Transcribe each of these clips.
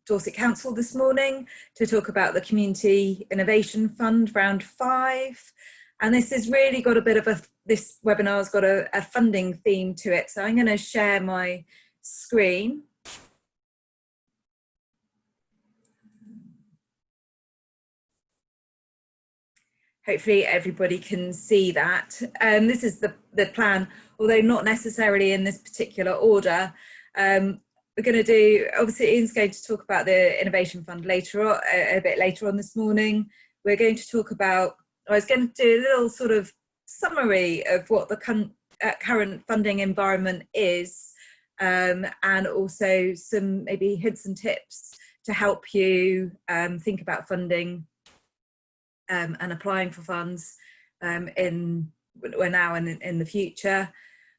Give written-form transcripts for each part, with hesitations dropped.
Dorset Council this morning to talk about the Community Innovation Fund Round 5. And this has really got a bit of this webinar's got a funding theme to it. So I'm going to share my screen. Hopefully everybody can see that. This is the plan, although not necessarily in this particular order. We're going to do, obviously Ian's going to talk about the Innovation Fund later on, a bit later on this morning. We're going to talk about, I was going to do a little sort of summary of what the current funding environment is, and also some maybe hints and tips to help you think about funding and applying for funds now and in the future.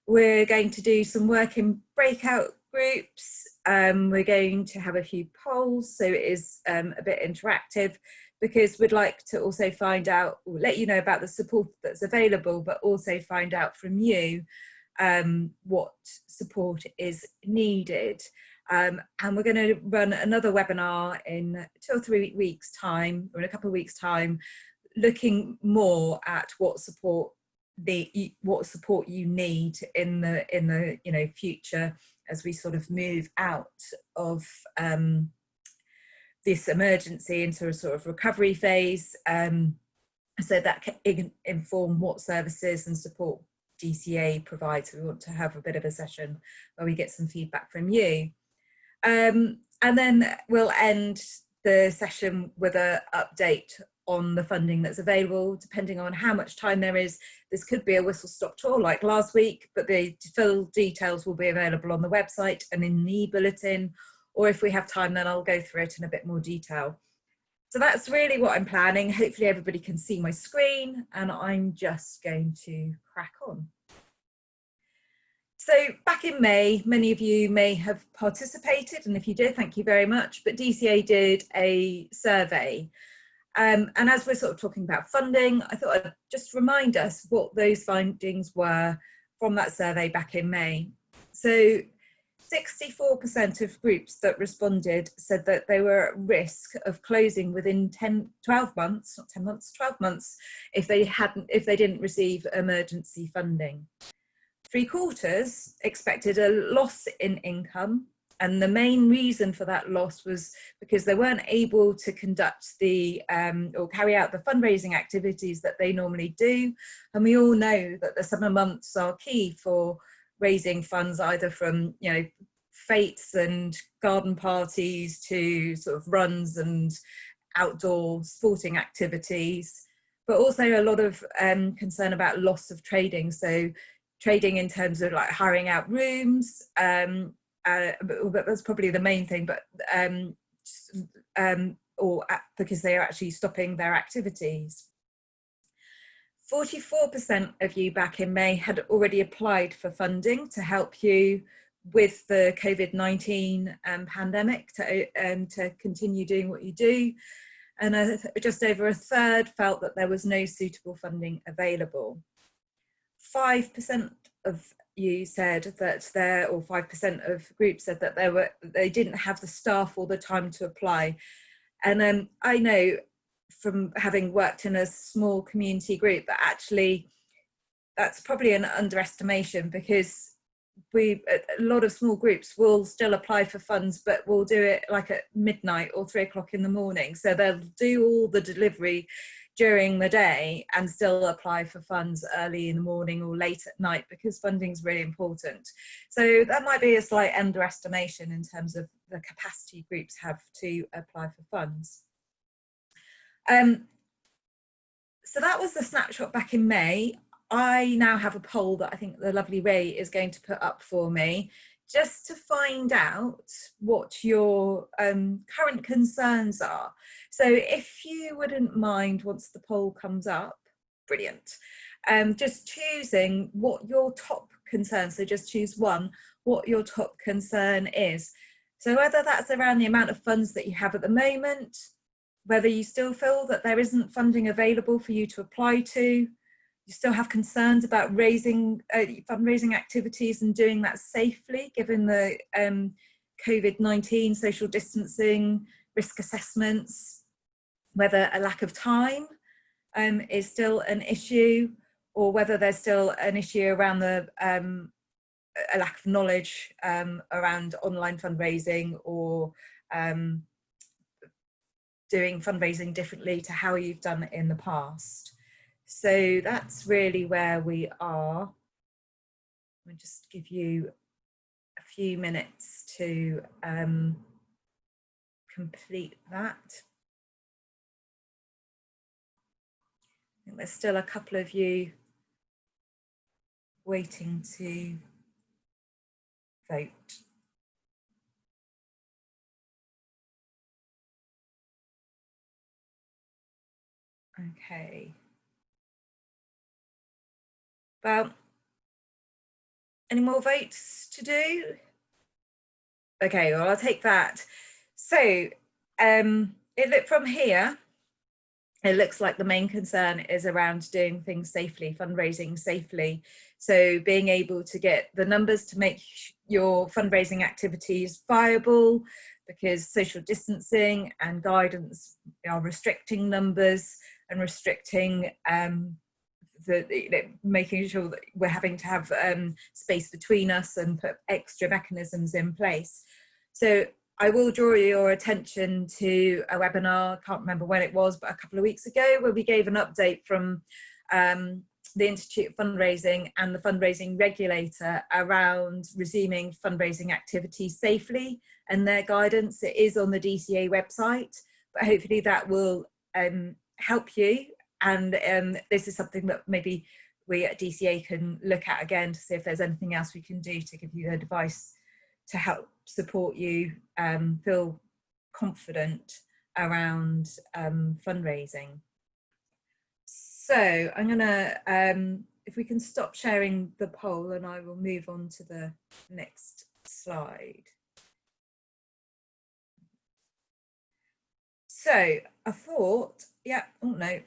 We're going to do some work in breakout groups. We're going to have a few polls, so it is a bit interactive, because we'd like to also find out, or let you know about the support that's available, but also find out from you what support is needed. And we're going to run another webinar in 2 or 3 weeks' time, or in a couple of weeks' time, looking more at what support you need in the future, as we sort of move out of this emergency into a sort of recovery phase, so that can inform what services and support DCA provides. So we want to have a bit of a session where we get some feedback from you. And then we'll end the session with an update on the funding that's available, depending on how much time there is. This could be a whistle-stop tour like last week, but the full details will be available on the website and in the bulletin, or if we have time, then I'll go through it in a bit more detail. So that's really what I'm planning. Hopefully everybody can see my screen, and I'm just going to crack on. So back in May, many of you may have participated, and if you did, thank you very much, but DCA did a survey. And as we're sort of talking about funding, I thought I'd just remind us what those findings were from that survey back in May. So 64% of groups that responded said that they were at risk of closing within 12 months, not 10 months, 12 months, if they didn't receive emergency funding. 3/4 expected a loss in income, and the main reason for that loss was because they weren't able to conduct or carry out the fundraising activities that they normally do. And we all know that the summer months are key for raising funds, either from fetes and garden parties to sort of runs and outdoor sporting activities, but also a lot of concern about loss of trading. So trading in terms of like hiring out rooms, but that's probably the main thing, but because they are actually stopping their activities. 44% of you back in May had already applied for funding to help you with the COVID-19 pandemic, to continue doing what you do, and just over a third felt that there was no suitable funding available. 5% of you said that 5% of groups said that they didn't have the staff or the time to apply. And I know from having worked in a small community group that actually that's probably an underestimation, because a lot of small groups will still apply for funds, but will do it like at midnight or 3 o'clock in the morning. So they'll do all the delivery during the day and still apply for funds early in the morning or late at night, because funding is really important. So that might be a slight underestimation in terms of the capacity groups have to apply for funds. So that was the snapshot back in May. I now have a poll that I think the lovely Ray is going to put up for me, just to find out what your current concerns are. So if you wouldn't mind, once the poll comes up, brilliant, just choosing what your top concern, so just choose one, what your top concern is. So whether that's around the amount of funds that you have at the moment, whether you still feel that there isn't funding available for you to apply to, you still have concerns about raising fundraising activities and doing that safely, given the COVID-19, social distancing, risk assessments, whether a lack of time is still an issue, or whether there's still an issue around the a lack of knowledge around online fundraising, or doing fundraising differently to how you've done it in the past. So that's really where we are. I'll just give you a few minutes to complete that. I think there's still a couple of you waiting to vote. Okay. Well, any more votes to do? Okay, well, I'll take that. So from here, it looks like the main concern is around doing things safely, fundraising safely. So being able to get the numbers to make your fundraising activities viable, because social distancing and guidance are restricting numbers and restricting making sure that we're having to have space between us and put extra mechanisms in place. So I will draw your attention to a webinar, I can't remember when it was, but a couple of weeks ago, where we gave an update from the Institute of Fundraising and the fundraising regulator around resuming fundraising activities safely, and their guidance. It is on the DCA website, but hopefully that will help you. And this is something that maybe we at DCA can look at again to see if there's anything else we can do to give you advice to help support you feel confident around fundraising. So I'm gonna, if we can stop sharing the poll, and I will move on to the next slide. So I thought, yeah, oh no.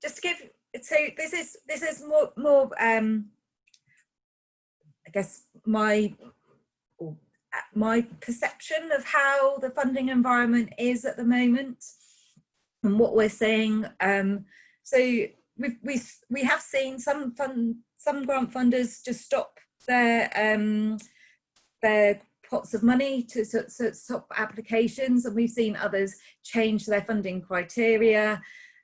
Just to give, so this is more I guess my perception of how the funding environment is at the moment and what we're seeing. So we have seen some grant funders just stop their pots of money to stop applications, and we've seen others change their funding criteria.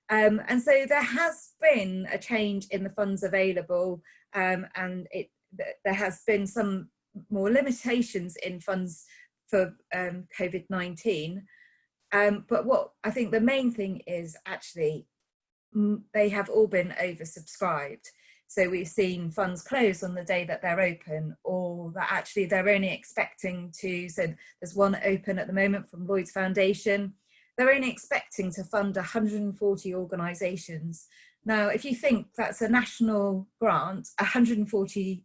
And so there has been a change in the funds available, and there has been some more limitations in funds for COVID-19. But what I think the main thing is actually they have all been oversubscribed. So we've seen funds close on the day that they're open, or that actually they're only expecting to, so there's one open at the moment from Lloyd's Foundation. They're only expecting to fund 140 organisations. Now, if you think that's a national grant, 140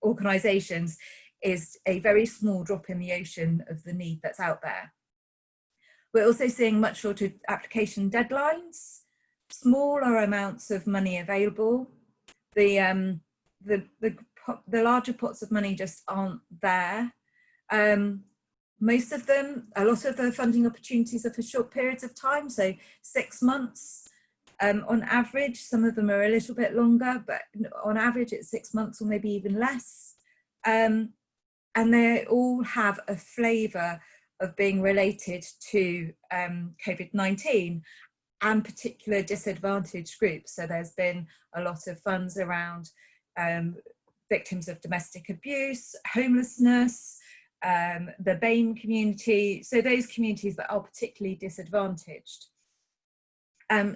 organisations is a very small drop in the ocean of the need that's out there. We're also seeing much shorter application deadlines, smaller amounts of money available. The larger pots of money just aren't there. Most of them, a lot of the funding opportunities are for short periods of time, so 6 months on average. Some of them are a little bit longer, but on average it's 6 months or maybe even less. And they all have a flavour of being related to COVID-19 and particular disadvantaged groups. So there's been a lot of funds around victims of domestic abuse, homelessness, the BAME community, so those communities that are particularly disadvantaged.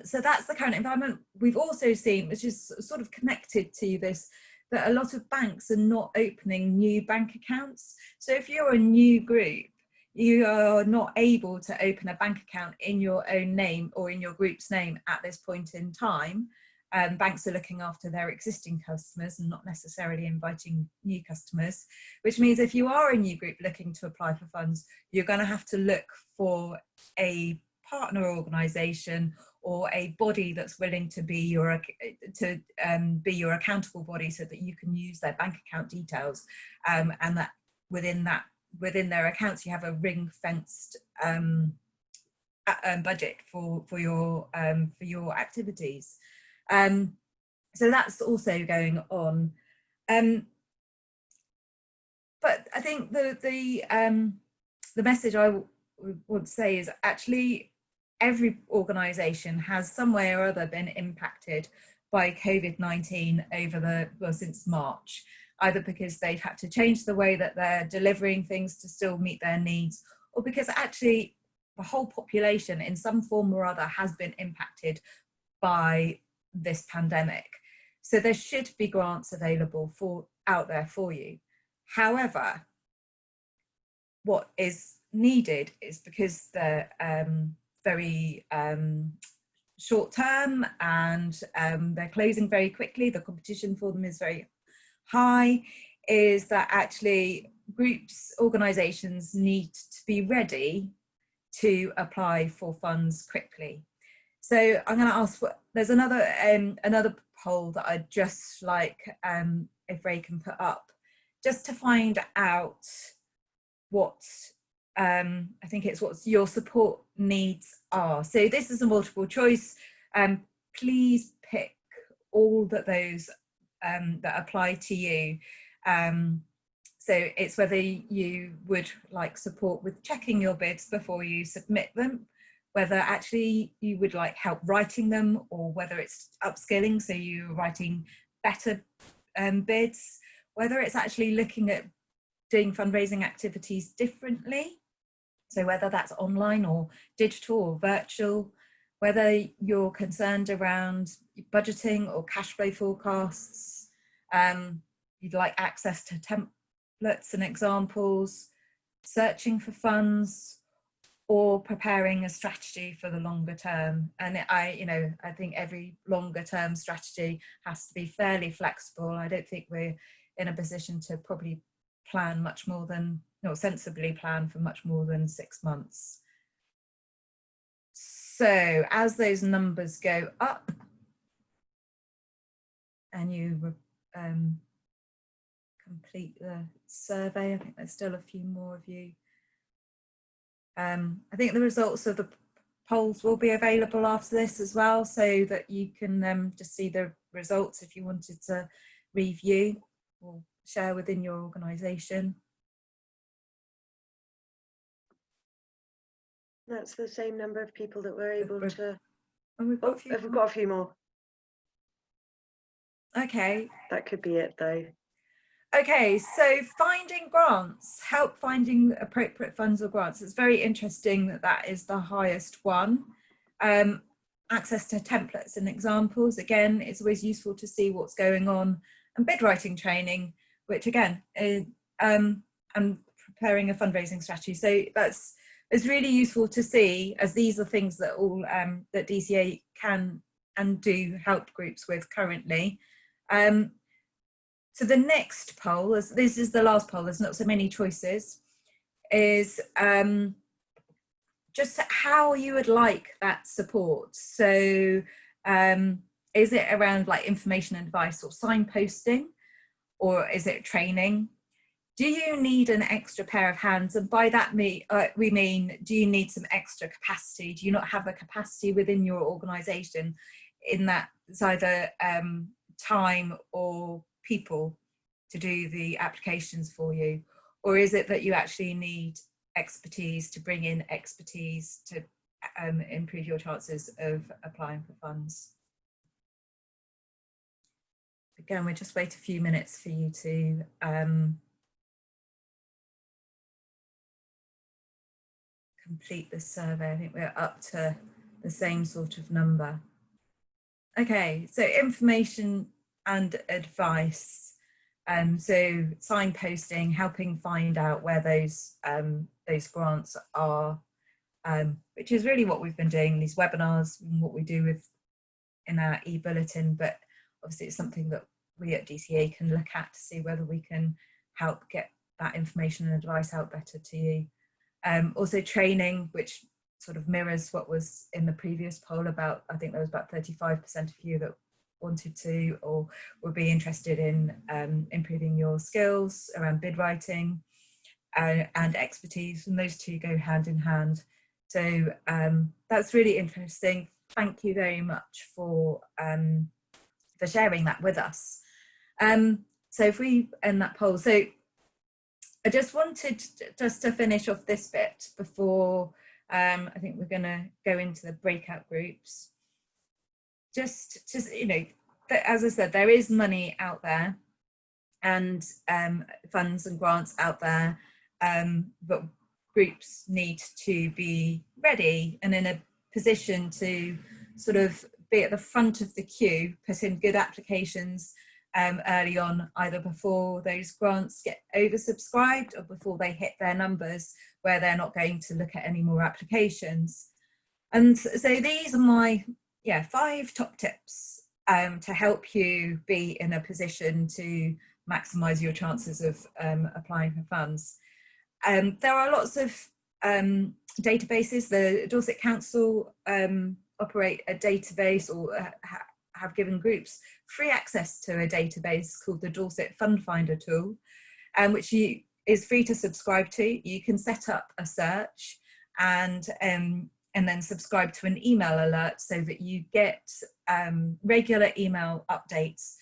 So that's the current environment. We've also seen, which is sort of connected to this, that a lot of banks are not opening new bank accounts. So if you're a new group, you are not able to open a bank account in your own name or in your group's name at this point in time. Banks are looking after their existing customers and not necessarily inviting new customers, which means if you are a new group looking to apply for funds, you're going to have to look for a partner organisation or a body that's willing to be your accountable body, so that you can use their bank account details, and that within their accounts you have a ring-fenced budget for your activities. So that's also going on. But I think the message I would say is actually every organisation has some way or other been impacted by COVID-19 since March, either because they've had to change the way that they're delivering things to still meet their needs, or because actually the whole population in some form or other has been impacted by this pandemic. So there should be grants available out there for you. However, what is needed is, because they're very short term and they're closing very quickly, the competition for them is very high, is that actually groups, organisations need to be ready to apply for funds quickly. So I'm going to ask, there's another poll that I'd just like if Ray can put up, just to find out what I think it's what your support needs are. So this is a multiple choice. Please pick all those that apply to you. So it's whether you would like support with checking your bids before you submit them, whether actually you would like help writing them, or whether it's upskilling, so you're writing better bids, whether it's actually looking at doing fundraising activities differently, so whether that's online or digital or virtual, whether you're concerned around budgeting or cash flow forecasts, you'd like access to templates and examples, searching for funds, or preparing a strategy for the longer term. And I think every longer term strategy has to be fairly flexible. I don't think we're in a position to probably plan much more than, sensibly plan for much more than 6 months. So as those numbers go up and you complete the survey, I think there's still a few more of you. I think the results of the polls will be available after this as well, so that you can just see the results if you wanted to review or share within your organisation. That's the same number of people that were able to. And we've got a few we've got a few more. Okay. That could be it though. Okay, so finding grants, help finding appropriate funds or grants. It's very interesting that that is the highest one. Access to templates and examples. Again, it's always useful to see what's going on. And bid writing training, which again, and preparing a fundraising strategy. So it's really useful to see, as these are things that all that DCA can and do help groups with currently. So the next poll, this is the last poll, there's not so many choices, is just how you would like that support. So is it around like information and advice or signposting, or is it training? Do you need an extra pair of hands? And by that we mean, do you need some extra capacity? Do you not have a capacity within your organisation in that it's either time or people to do the applications for you? Or is it that you actually need expertise to bring in expertise to improve your chances of applying for funds? Again, we'll just wait a few minutes for you to complete the survey. I think we're up to the same sort of number. Okay, so information and advice. So signposting, helping find out where those grants are, which is really what we've been doing, these webinars, and what we do in our e-bulletin, but obviously it's something that we at DCA can look at to see whether we can help get that information and advice out better to you. Also training, which sort of mirrors what was in the previous poll about, I think there was about 35% of you that wanted to or would be interested in improving your skills around bid writing. and expertise, and those two go hand in hand. So that's really interesting. Thank you very much for sharing that with us. So if we end that poll, so I just wanted to finish off this bit before I think we're going to go into the breakout groups. Just you know, as I said, there is money out there and funds and grants out there, but groups need to be ready and in a position to sort of be at the front of the queue, put in good applications early on, either before those grants get oversubscribed or before they hit their numbers where they're not going to look at any more applications. And so these are my 5 top tips to help you be in a position to maximise your chances of applying for funds. There are lots of databases. The Dorset Council operate a database, or have given groups free access to a database called the Dorset Fund Finder tool, which is free to subscribe to. You can set up a search and then subscribe to an email alert so that you get regular email updates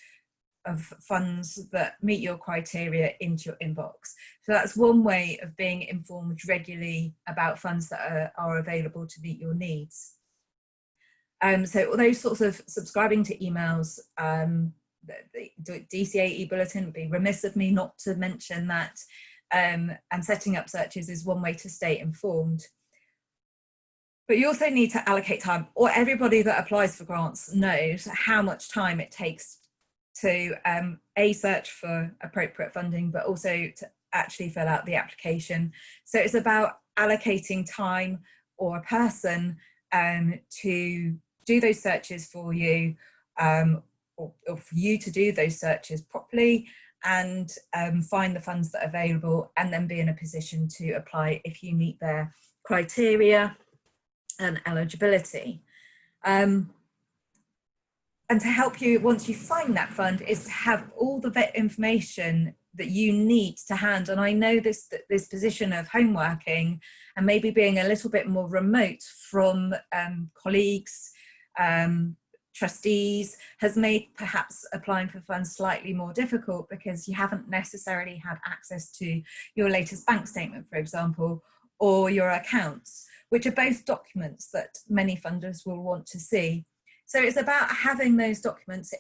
of funds that meet your criteria into your inbox. So that's one way of being informed regularly about funds that are available to meet your needs. So those sorts of subscribing to emails, the DCA e-bulletin, would be remiss of me not to mention that, and setting up searches is one way to stay informed. But you also need to allocate time, or everybody that applies for grants knows how much time it takes to search for appropriate funding, but also to actually fill out the application. So it's about allocating time or a person to do those searches for you, or for you to do those searches properly and find the funds that are available, and then be in a position to apply if you meet their criteria and eligibility. And to help you, once you find that fund, is to have all the information that you need to hand. And I know this position of home working and maybe being a little bit more remote from colleagues, trustees, has made perhaps applying for funds slightly more difficult, because you haven't necessarily had access to your latest bank statement, for example, or your accounts, which are both documents that many funders will want to see. So it's about having those documents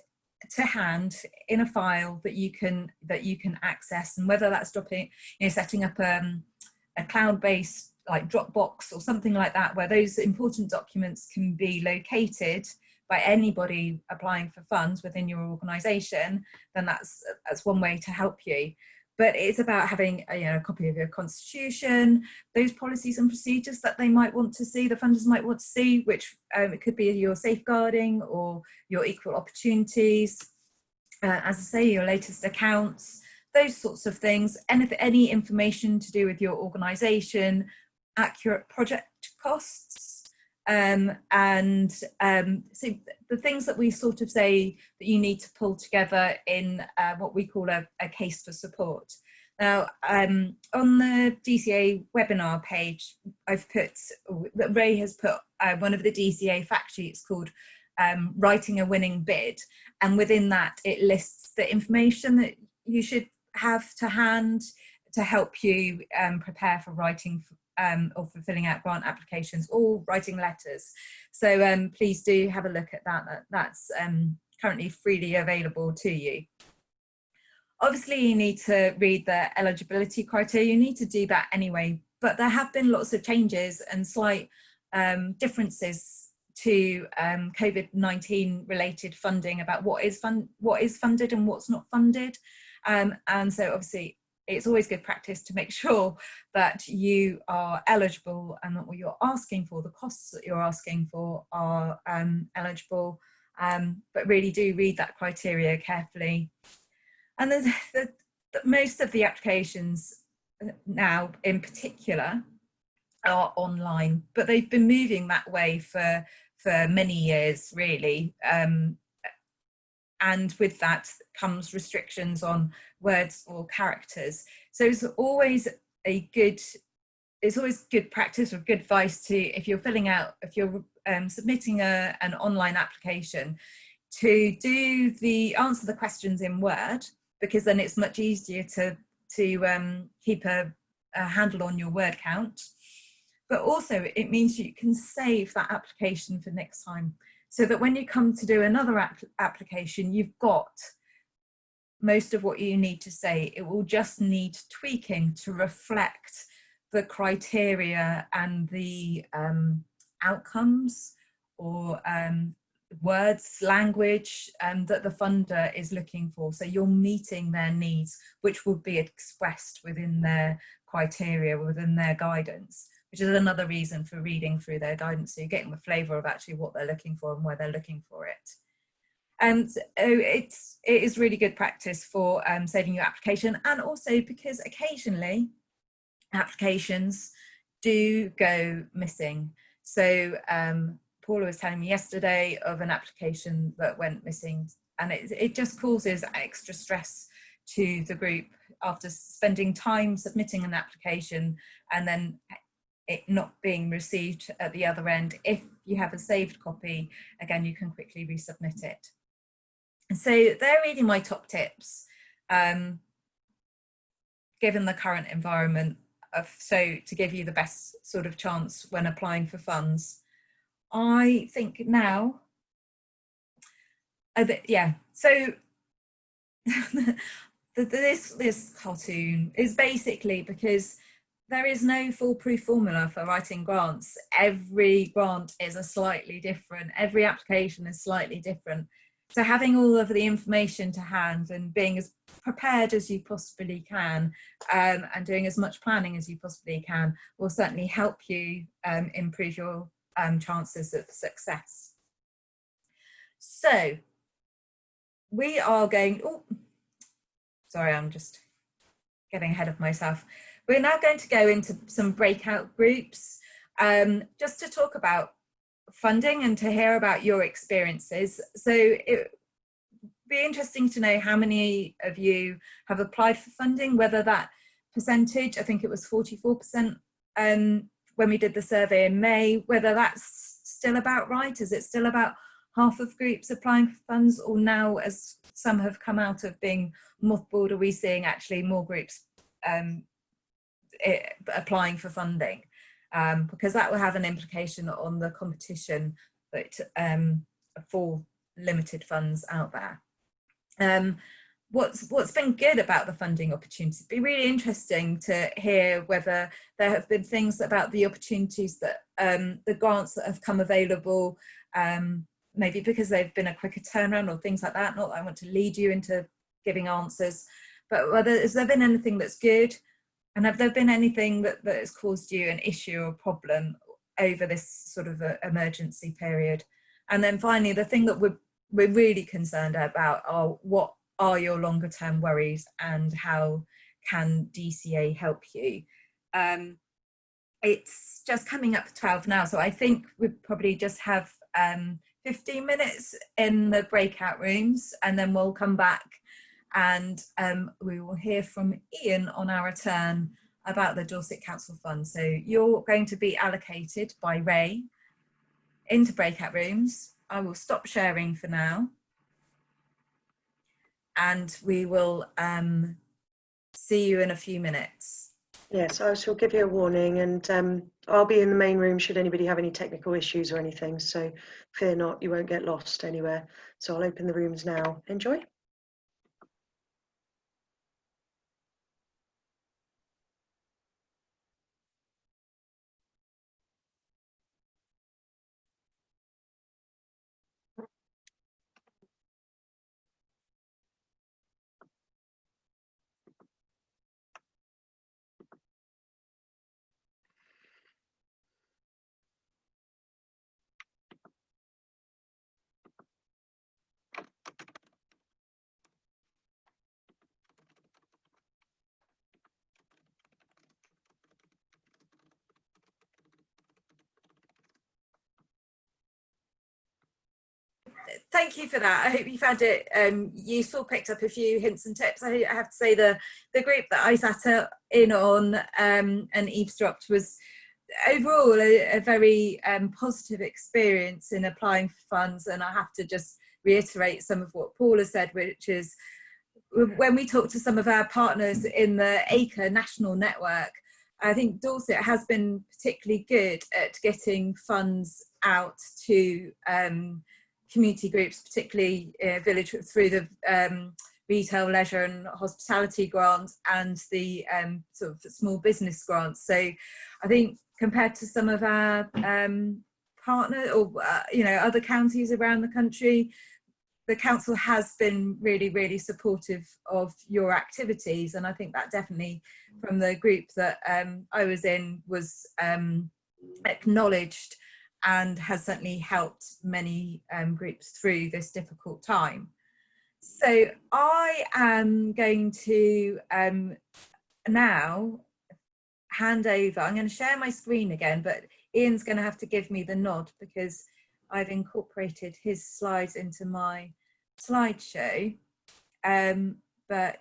to hand in a file that you can access, and whether that's setting up a cloud-based like Dropbox or something like that, where those important documents can be located by anybody applying for funds within your organisation, then that's one way to help you. But it's about having a copy of your constitution, those policies and procedures that they might want to see, the funders might want to see, which it could be your safeguarding or your equal opportunities, as I say, your latest accounts, those sorts of things, and if any information to do with your organisation, accurate project costs, so the things that we sort of say that you need to pull together in what we call a case for support. Now, on the DCA webinar page, Ray has put one of the DCA fact sheets called Writing a Winning Bid, and within that it lists the information that you should have to hand to help you prepare for writing or for filling out grant applications or writing letters. So please do have a look at that. That's currently freely available to you. Obviously, you need to read the eligibility criteria. You need to do that anyway, but there have been lots of changes and slight differences to COVID-19 related funding about what is funded and what's not funded. And so obviously, it's always good practice to make sure that you are eligible and that what you're asking for, the costs that you're asking for, are eligible, but really do read that criteria carefully. And most of the applications now in particular are online, but they've been moving that way for many years, really. And with that comes restrictions on words or characters. So it's always it's always good practice or good advice to, if you're submitting an online application, to answer the questions in Word, because then it's much easier to keep a handle on your word count. But also it means you can save that application for next time, so that when you come to do another application, you've got most of what you need to say. It will just need tweaking to reflect the criteria and the outcomes or words, language that the funder is looking for. So you're meeting their needs, which will be expressed within their criteria, within their guidance, which is another reason for reading through their guidance. So you're getting the flavour of actually what they're looking for and where they're looking for it. And it is really good practice for saving your application, and also because occasionally applications do go missing. So Paula was telling me yesterday of an application that went missing, and it just causes extra stress to the group after spending time submitting an application and then it not being received at the other end. If you have a saved copy, again, you can quickly resubmit it. So they're really my top tips, given the current environment, so to give you the best sort of chance when applying for funds. I think now, so this cartoon is basically because there is no foolproof formula for writing grants. Every grant is slightly different. Every application is slightly different. So having all of the information to hand and being as prepared as you possibly can and doing as much planning as you possibly can will certainly help you improve your chances of success. So we are going, sorry, I'm just getting ahead of myself. We're now going to go into some breakout groups just to talk about funding and to hear about your experiences. So it would be interesting to know how many of you have applied for funding, whether that percentage, I think it was 44% when we did the survey in May, whether that's still about right. Is it still about half of groups applying for funds, or now as some have come out of being mothballed, are we seeing actually more groups applying for funding? Because that will have an implication on the competition that for limited funds out there. What's been good about the funding opportunities? It'd be really interesting to hear whether there have been things about the opportunities that the grants that have come available, maybe because they've been a quicker turnaround or things like that. Not that I want to lead you into giving answers, but whether has there been anything that's good? And have there been anything that has caused you an issue or problem over this sort of emergency period? And then finally, the thing that we're really concerned about are what are your longer term worries and how can DCA help you? It's just coming up to 12 now, so I think we probably just have 15 minutes in the breakout rooms, and then we'll come back and we will hear from Ian on our return about the Dorset Council Fund. So you're going to be allocated by Ray into breakout rooms. I will stop sharing for now, and we will see you in a few minutes. Yes, I shall give you a warning, and I'll be in the main room should anybody have any technical issues or anything, so fear not, you won't get lost anywhere. So I'll open the rooms now. Enjoy. thank you for that. I hope you found it useful, picked up a few hints and tips. I have to say the group that I sat in on and eavesdropped was overall a very positive experience in applying for funds. And I have to just reiterate some of what Paula said, which is when we talk to some of our partners in the ACRE national network, I think Dorset has been particularly good at getting funds out to community groups, particularly village, through the retail, leisure and hospitality grants and the sort of small business grants. So I think compared to some of our partner or other counties around the country, the council has been really, really supportive of your activities. And I think that definitely from the group that I was in was acknowledged and has certainly helped many groups through this difficult time. So I am going to now hand over. I'm going to share my screen again, but Ian's going to have to give me the nod because I've incorporated his slides into my slideshow. But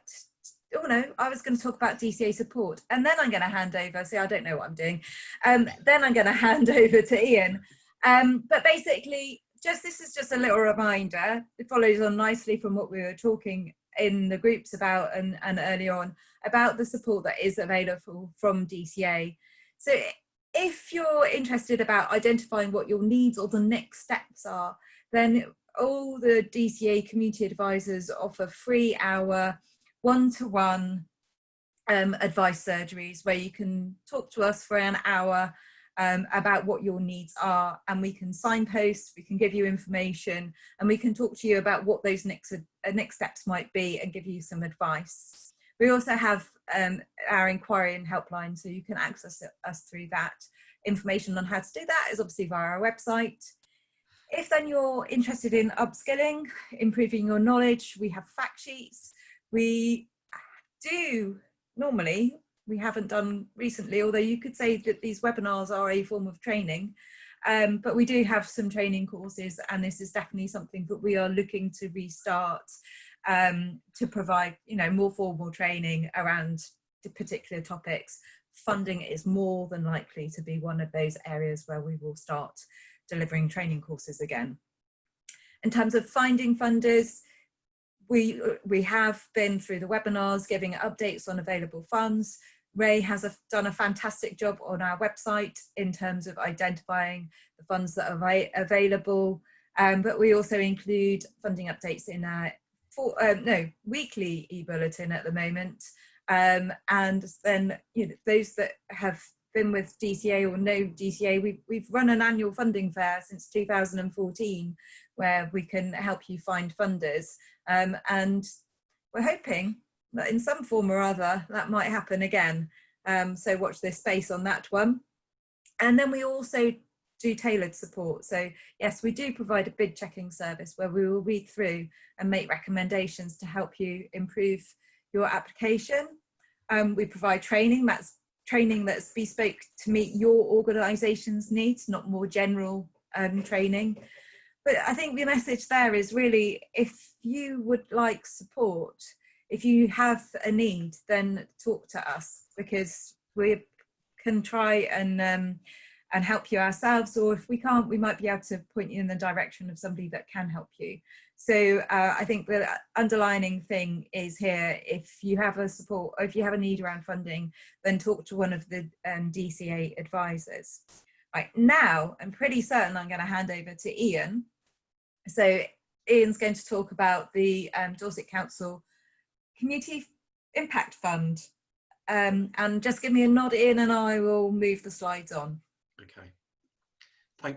oh no, I was going to talk about DCA support, and then I'm going to hand over. See, I don't know what I'm doing. Then I'm going to hand over to Ian. But basically, this is just a little reminder. It follows on nicely from what we were talking in the groups about and earlier on about the support that is available from DCA. So if you're interested about identifying what your needs or the next steps are, then all the DCA community advisors offer 3-hour one-to-one advice surgeries where you can talk to us for an hour about what your needs are, and we can signpost, we can give you information, and we can talk to you about what those next steps might be and give you some advice. We also have our inquiry and helpline, so you can access us through that. Information on how to do that is obviously via our website. If then you're interested in upskilling, improving your knowledge, we have fact sheets. We do normally, we haven't done recently, although you could say that these webinars are a form of training, but we do have some training courses, and this is definitely something that we are looking to restart to provide, more formal training around the particular topics. Funding is more than likely to be one of those areas where we will start delivering training courses again. In terms of finding funders, we have been through the webinars giving updates on available funds. Ray has done a fantastic job on our website in terms of identifying the funds that are available, but we also include funding updates in our weekly e-bulletin at the moment. And then those that have been with DCA or know DCA, we've run an annual funding fair since 2014 where we can help you find funders, and we're hoping that in some form or other that might happen again, so watch this space on that one. And then we also do tailored support. So yes, we do provide a bid checking service where we will read through and make recommendations to help you improve your application. We provide training that's bespoke to meet your organisation's needs, not more general training. But I think the message there is really, if you would like support, if you have a need, then talk to us, because we can try and help you ourselves, or if we can't, we might be able to point you in the direction of somebody that can help you. So I think the underlining thing is here, if you have a support, or if you have a need around funding, then talk to one of the DCA advisors. Right, now, I'm pretty certain I'm going to hand over to Ian. So Ian's going to talk about the Dorset Council Community Impact Fund. And just give me a nod, Ian, and I will move the slides on. Okay.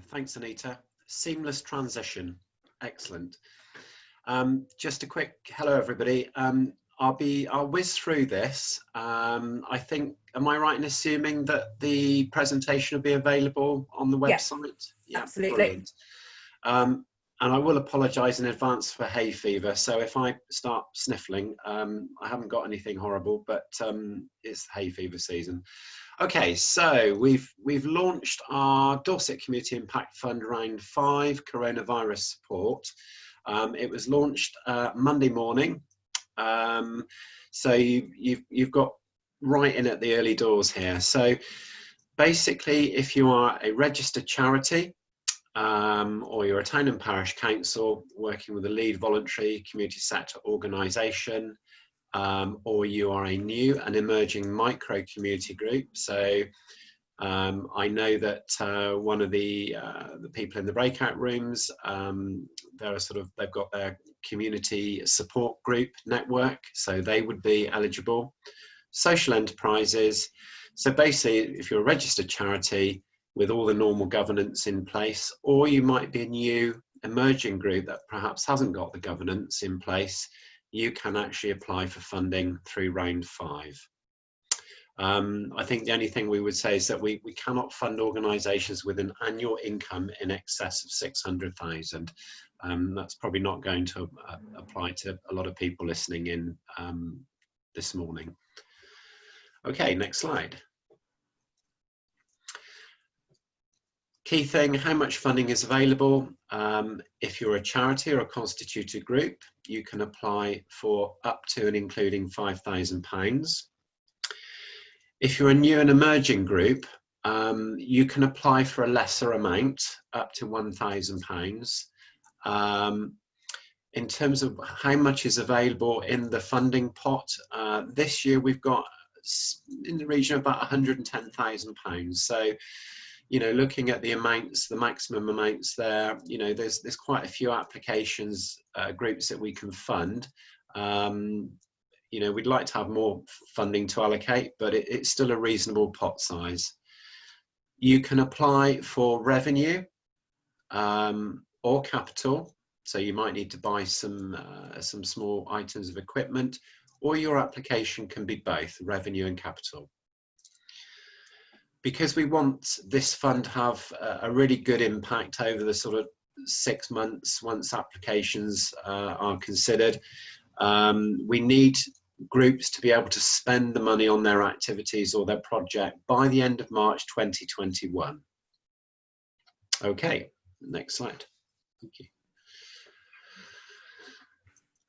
Thanks, Anita. Seamless transition. Excellent. Just a quick hello, everybody. I'll whiz through this. I think, am I right in assuming that the presentation will be available on the website? Yeah, absolutely. And I will apologise in advance for hay fever. So if I start sniffling, I haven't got anything horrible, but it's hay fever season. Okay, so we've launched our Dorset Community Impact Fund Round 5 Coronavirus Support. It was launched Monday morning, so you've got right in at the early doors here. So basically, if you are a registered charity, or you're a town and parish council working with a lead voluntary community sector organisation, or you are a new and emerging micro community group. So I know that one of the people in the breakout rooms, they've got their community support group network, so they would be eligible. Social enterprises. So basically, if you're a registered charity with all the normal governance in place, or you might be a new emerging group that perhaps hasn't got the governance in place, you can actually apply for funding through round 5. I think the only thing we would say is that we cannot fund organisations with an annual income in excess of 600,000. That's probably not going to apply to a lot of people listening in this morning. Okay, next slide. Key thing, how much funding is available? If you're a charity or a constituted group, you can apply for up to and including £5,000. If you're a new and emerging group, you can apply for a lesser amount, up to £1,000. In terms of how much is available in the funding pot, this year we've got in the region of about £110,000. So, you know, looking at the amounts, the maximum amounts there, you know, there's quite a few applications, groups that we can fund. You know, we'd like to have more funding to allocate, but it's still a reasonable pot size. You can apply for revenue or capital. So you might need to buy some small items of equipment, or your application can be both revenue and capital. Because we want this fund to have a really good impact over the sort of 6 months once applications are considered, we need groups to be able to spend the money on their activities or their project by the end of March 2021. Okay, next slide. Thank you.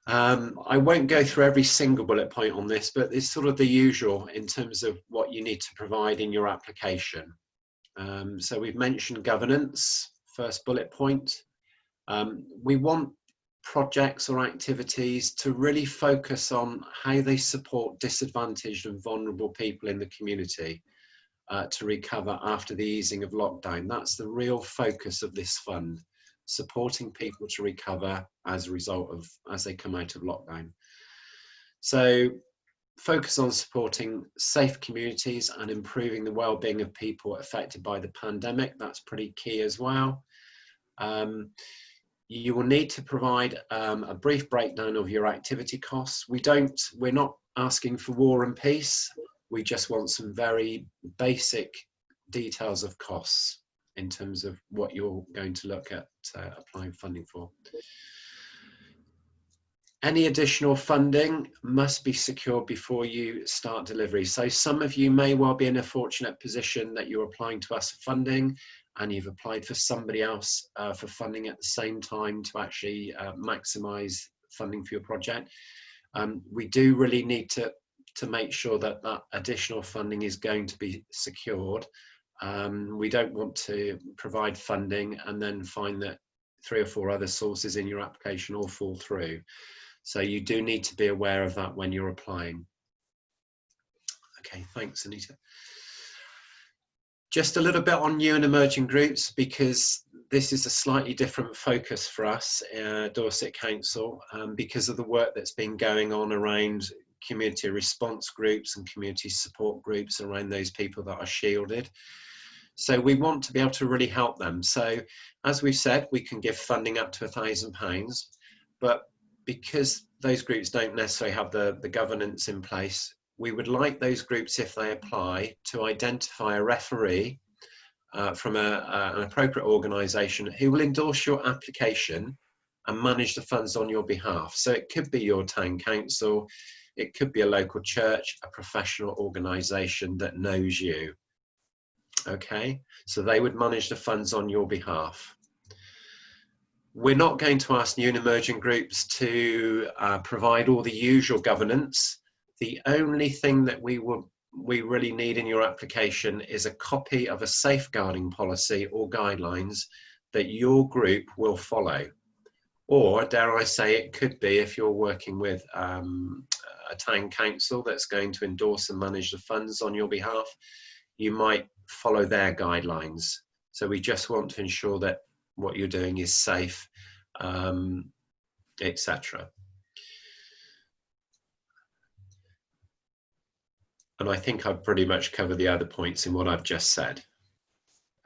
I won't go through every single bullet point on this, but it's sort of the usual in terms of what you need to provide in your application. So we've mentioned governance, first bullet point. We want projects or activities to really focus on how they support disadvantaged and vulnerable people in the community to recover after the easing of lockdown. That's the real focus of this fund, supporting people to recover as a result of, as they come out of lockdown. So focus on supporting safe communities and improving the well-being of people affected by the pandemic. That's pretty key as well. You will need to provide a brief breakdown of your activity costs. We're not asking for war and peace. We just want some very basic details of costs in terms of what you're going to look at applying funding for. Any additional funding must be secured before you start delivery. So some of you may well be in a fortunate position that you're applying to us for funding and you've applied for somebody else for funding at the same time to actually maximise funding for your project. We do really need to make sure that that additional funding is going to be secured. We don't want to provide funding and then find that 3 or 4 other sources in your application all fall through. So you do need to be aware of that when you're applying. Okay, thanks, Anita. Just a little bit on new and emerging groups, because this is a slightly different focus for us, Dorset Council, because of the work that's been going on around community response groups and community support groups around those people that are shielded. So we want to be able to really help them. So as we've said, we can give funding up to £1,000, but because those groups don't necessarily have the governance in place, we would like those groups, if they apply, to identify a referee from an appropriate organisation who will endorse your application and manage the funds on your behalf. So it could be your town council, It could be a local church, a professional organisation that knows you. Okay, so they would manage the funds on your behalf. We're not going to ask new and emerging groups to provide all the usual governance. The only thing that we really need in your application is a copy of a safeguarding policy or guidelines that your group will follow. Or, dare I say, it could be if you're working with a town council that's going to endorse and manage the funds on your behalf, you might follow their guidelines. So we just want to ensure that what you're doing is safe, etc. And I think I've pretty much covered the other points in what I've just said.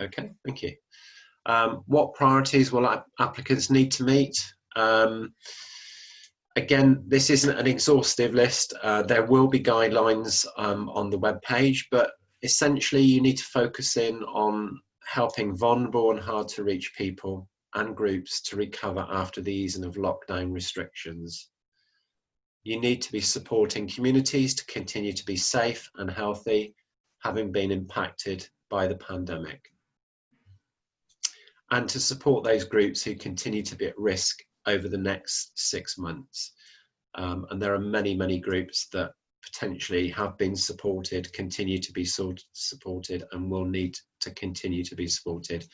Okay, thank you. What priorities will applicants need to meet? Again, this isn't an exhaustive list. There will be guidelines on the web page, but essentially you need to focus in on helping vulnerable and hard to reach people and groups to recover after the easing of lockdown restrictions. You need to be supporting communities to continue to be safe and healthy, having been impacted by the pandemic. And to support those groups who continue to be at risk over the next 6 months. And there are many, many groups that potentially have been supported, continue to be supported, and will need to continue to be supported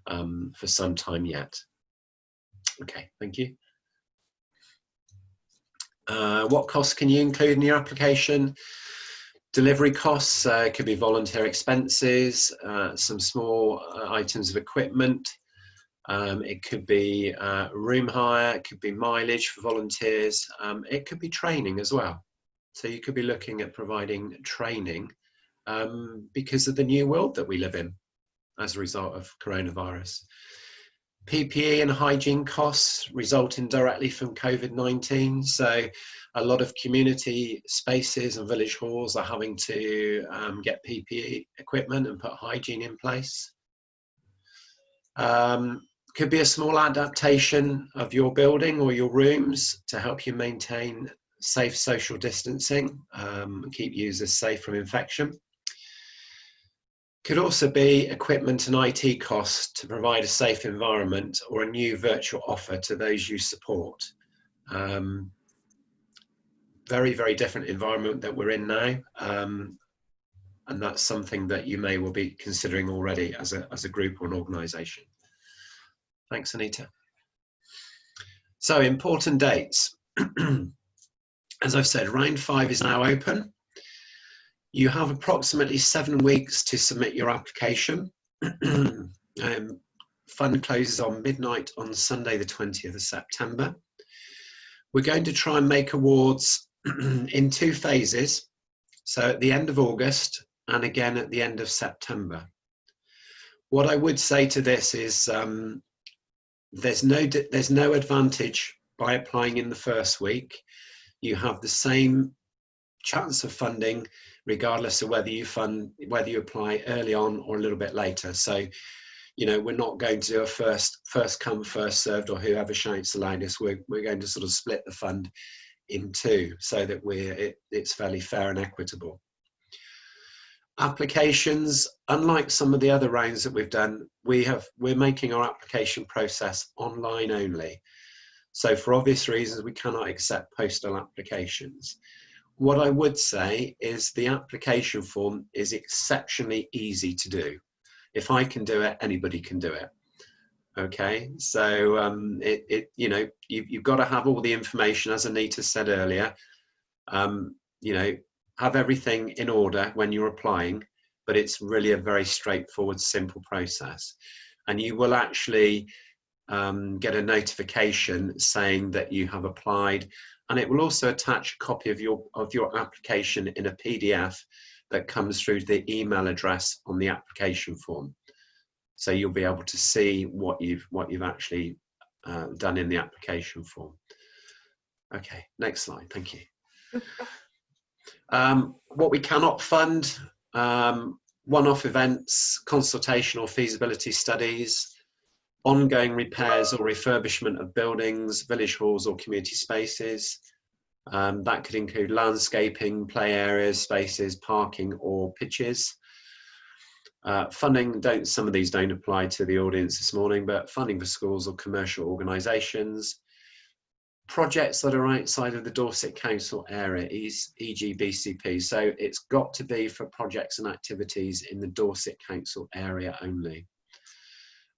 for some time yet. Okay, thank you. What costs can you include in your application? Delivery costs, could be volunteer expenses, some small items of equipment. It could be room hire, it could be mileage for volunteers. It could be training as well. So you could be looking at providing training because of the new world that we live in as a result of coronavirus. PPE and hygiene costs resulting directly from COVID-19. So a lot of community spaces and village halls are having to get PPE equipment and put hygiene in place. Could be a small adaptation of your building or your rooms to help you maintain safe social distancing, keep users safe from infection. Could also be equipment and IT costs to provide a safe environment or a new virtual offer to those you support. Very, very different environment that we're in now. And that's something that you may well be considering already as a group or an organisation. Thanks, Anita. So important dates. As I've said, round 5 is now open. You have approximately 7 weeks to submit your application. Fund closes on midnight on Sunday, the 20th of September. We're going to try and make awards in 2 phases. So at the end of August and again at the end of September. What I would say to this is there's no advantage by applying in the first week. You have the same chance of funding regardless of whether you apply early on or a little bit later. So, you know, we're not going to do a first come, first served, or whoever shouts the loudest. We're going to sort of split the fund in 2 so that it's fairly fair and equitable. Applications, unlike some of the other rounds that we've done, we're making our application process online only. So for obvious reasons, we cannot accept postal applications. What I would say is the application form is exceptionally easy to do. If I can do it, anybody can do it. Okay, so you know, you've got to have all the information, as Anita said earlier. You know, have everything in order when you're applying, but it's really a very straightforward, simple process. And you will actually get a notification saying that you have applied, and it will also attach a copy of your application in a PDF that comes through the email address on the application form. So you'll be able to see what you've actually done in the application form. Okay, next slide, thank you. What we cannot fund, one-off events, consultation or feasibility studies, ongoing repairs or refurbishment of buildings, village halls or community spaces, That could include landscaping, play areas, spaces, parking or pitches. Funding, some of these don't apply to the audience this morning, but funding for schools or commercial organisations. Projects that are outside of the Dorset Council area, e.g. BCP. So it's got to be for projects and activities in the Dorset Council area only.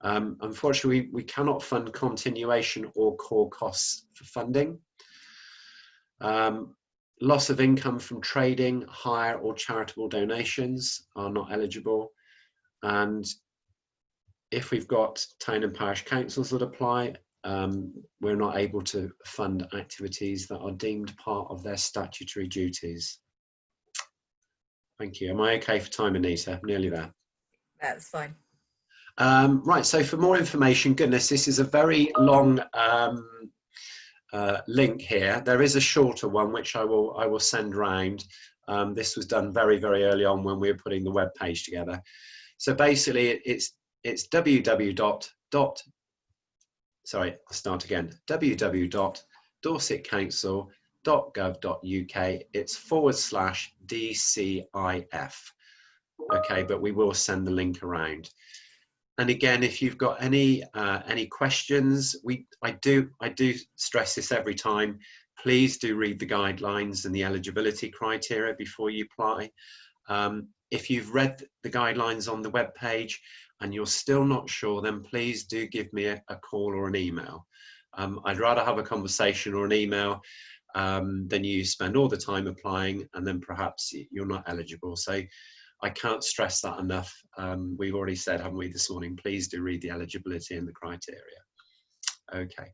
Unfortunately, we cannot fund continuation or core costs for funding. Loss of income from trading, hire or charitable donations are not eligible. And if we've got town and parish councils that apply, we're not able to fund activities that are deemed part of their statutory duties. Thank you. Am I okay for time, Anita? Nearly there. That's fine. Right, so for more information, goodness, this is a very long link here. There is a shorter one which I will send round. This was done very, very early on when we were putting the web page together. So basically it's www.dorsetcouncil.gov.uk. It's /DCIF. Okay, but we will send the link around. And again, if you've got any questions, I do stress this every time. Please do read the guidelines and the eligibility criteria before you apply. If you've read the guidelines on the web page and you're still not sure, then please do give me a call or an email. I'd rather have a conversation or an email than you spend all the time applying and then perhaps you're not eligible. So I can't stress that enough. We've already said, haven't we, this morning, please do read the eligibility and the criteria. Okay.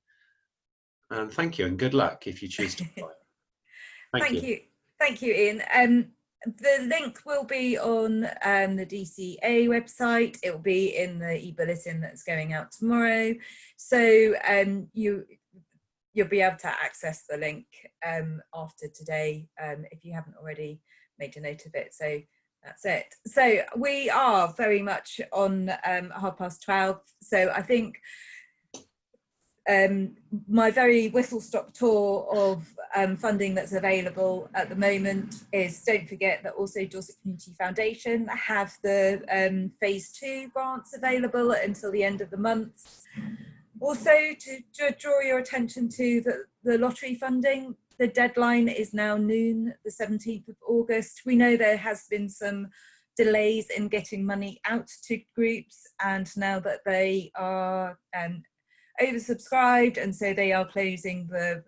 And thank you and good luck if you choose to apply. Thank you. Thank you, Ian. The link will be on the DCA website. It will be in the e-bulletin that's going out tomorrow. So you'll be able to access the link after today if you haven't already made a note of it. So that's it. So we are very much on 12:30. So I think my very whistle-stop tour of funding that's available at the moment is, don't forget that also Dorset Community Foundation have the phase 2 grants available until the end of the month. Also, to draw your attention to the lottery funding, the deadline is now noon, the 17th of August. We know there has been some delays in getting money out to groups, and now that they are oversubscribed, and so they are closing the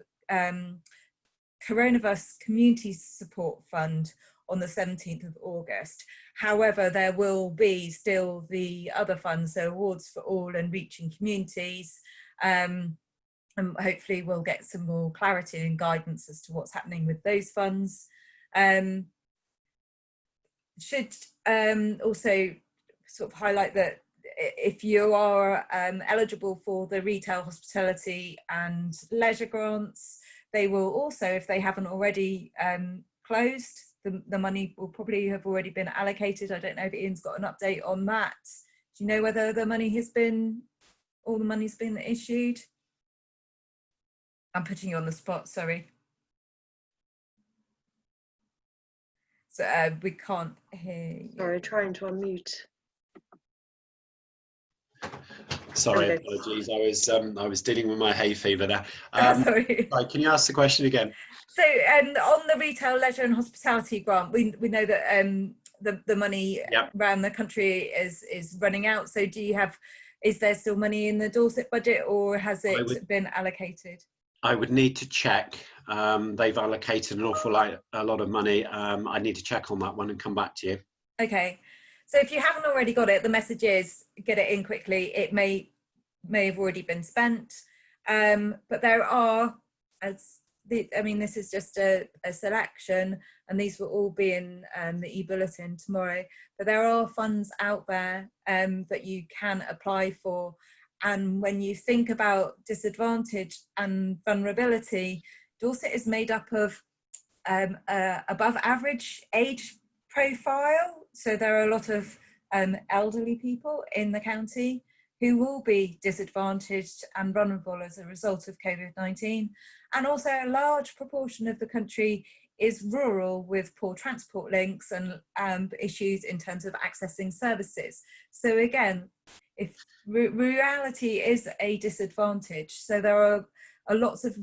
Coronavirus Community Support Fund on the 17th of August. However, there will be still the other funds, so Awards for All and Reaching Communities, and hopefully we'll get some more clarity and guidance as to what's happening with those funds. Should also sort of highlight that if you are eligible for the retail, hospitality and leisure grants, they will also, if they haven't already closed, the money will probably have already been allocated. I don't know if Ian's got an update on that. Do you know whether the money has been, all the money's been issued? I'm putting you on the spot, sorry. So we can't hear you. Sorry, trying to unmute. Sorry, apologies. I was dealing with my hay fever there. Sorry. Right, can you ask the question again? So on the retail, leisure and hospitality grant, we know that the money around the country is running out. So do you have, is there still money in the Dorset budget, or has it been allocated? I would need to check. They've allocated an awful lot of money. I need to check on that one and come back to you. Okay. So if you haven't already got it, the message is get it in quickly. It may have already been spent, but there are, I mean, this is just a selection, and these will all be in the e-bulletin tomorrow. But there are funds out there that you can apply for. And when you think about disadvantage and vulnerability, Dorset is made up of above average age profile. So there are a lot of elderly people in the county who will be disadvantaged and vulnerable as a result of COVID-19. And also a large proportion of the country is rural with poor transport links and issues in terms of accessing services. So again, if rurality is a disadvantage, so there are lots of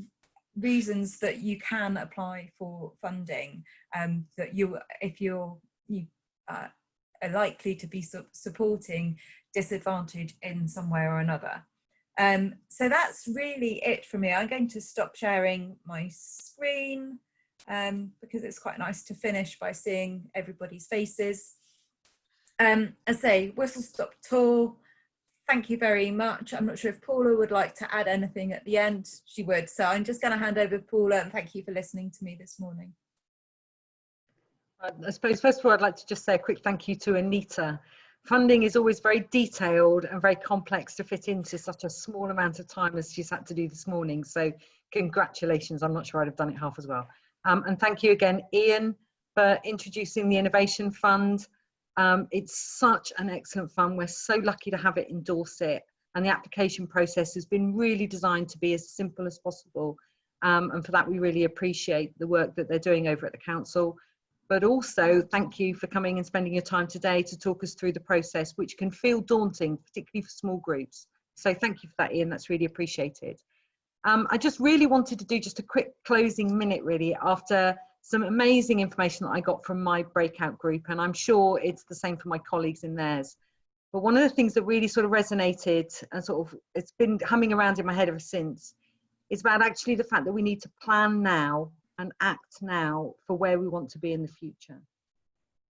reasons that you can apply for funding, that if you are likely to be supporting disadvantage in some way or another. So that's really it for me. I'm going to stop sharing my screen because it's quite nice to finish by seeing everybody's faces. As I say, whistle stop tour. Thank you very much. I'm not sure if Paula would like to add anything at the end. She would. So I'm just going to hand over to Paula, and thank you for listening to me this morning. I suppose, first of all, I'd like to just say a quick thank you to Anita. Funding is always very detailed and very complex to fit into such a small amount of time as she's had to do this morning. So congratulations. I'm not sure I'd have done it half as well. And thank you again, Ian, for introducing the Innovation Fund. It's such an excellent fund. We're so lucky to have it in Dorset, and the application process has been really designed to be as simple as possible. And for that, we really appreciate the work that they're doing over at the council. But also thank you for coming and spending your time today to talk us through the process, which can feel daunting, particularly for small groups. So thank you for that, Ian, that's really appreciated. I just really wanted to do just a quick closing minute really after some amazing information that I got from my breakout group, and I'm sure it's the same for my colleagues in theirs. But one of the things that really sort of resonated and sort of it's been humming around in my head ever since is about actually the fact that we need to plan now and act now for where we want to be in the future.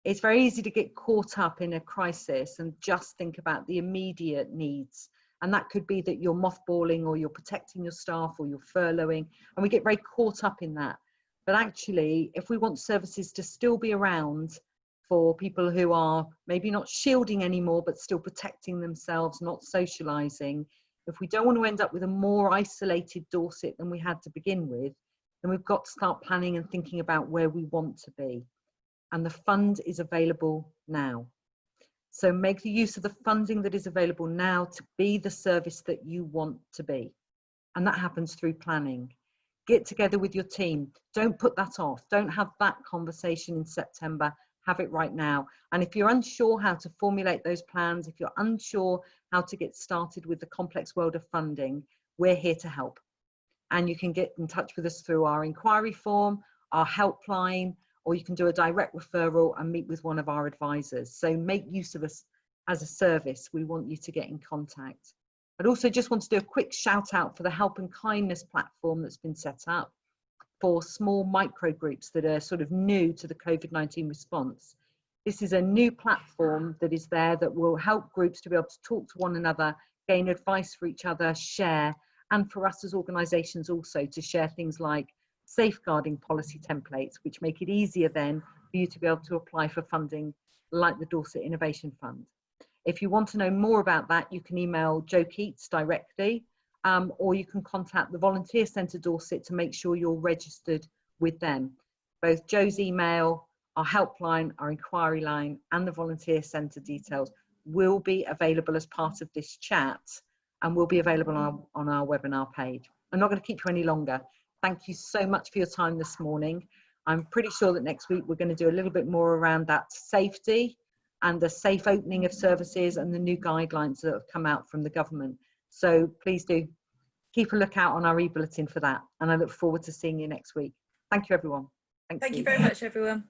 It's very easy to get caught up in a crisis and just think about the immediate needs. And that could be that you're mothballing or you're protecting your staff or you're furloughing, and we get very caught up in that. But actually, if we want services to still be around for people who are maybe not shielding anymore, but still protecting themselves, not socialising, if we don't want to end up with a more isolated Dorset than we had to begin with, then we've got to start planning and thinking about where we want to be. And the fund is available now. So make the use of the funding that is available now to be the service that you want to be. And that happens through planning. Get together with your team. Don't put that off. Don't have that conversation in September. Have it right now. And if you're unsure how to formulate those plans, if you're unsure how to get started with the complex world of funding, we're here to help. And you can get in touch with us through our inquiry form, our helpline, or you can do a direct referral and meet with one of our advisors. So make use of us as a service. We want you to get in contact. I'd also just want to do a quick shout out for the Help and Kindness platform that's been set up for small micro groups that are sort of new to the COVID-19 response. This is a new platform that is there that will help groups to be able to talk to one another, gain advice for each other, share, and for us as organisations also to share things like safeguarding policy templates, which make it easier then for you to be able to apply for funding like the Dorset Innovation Fund. If you want to know more about that, you can email Jo Keats directly, or you can contact the Volunteer Centre Dorset to make sure you're registered with them. Both Jo's email, our helpline, our inquiry line, and the Volunteer Centre details will be available as part of this chat and will be available on our webinar page. I'm not going to keep you any longer. Thank you so much for your time this morning. I'm pretty sure that next week we're going to do a little bit more around that safety and the safe opening of services and the new guidelines that have come out from the government. So please do keep a lookout on our e-bulletin for that. And I look forward to seeing you next week. Thank you, everyone. Thank you very much, everyone.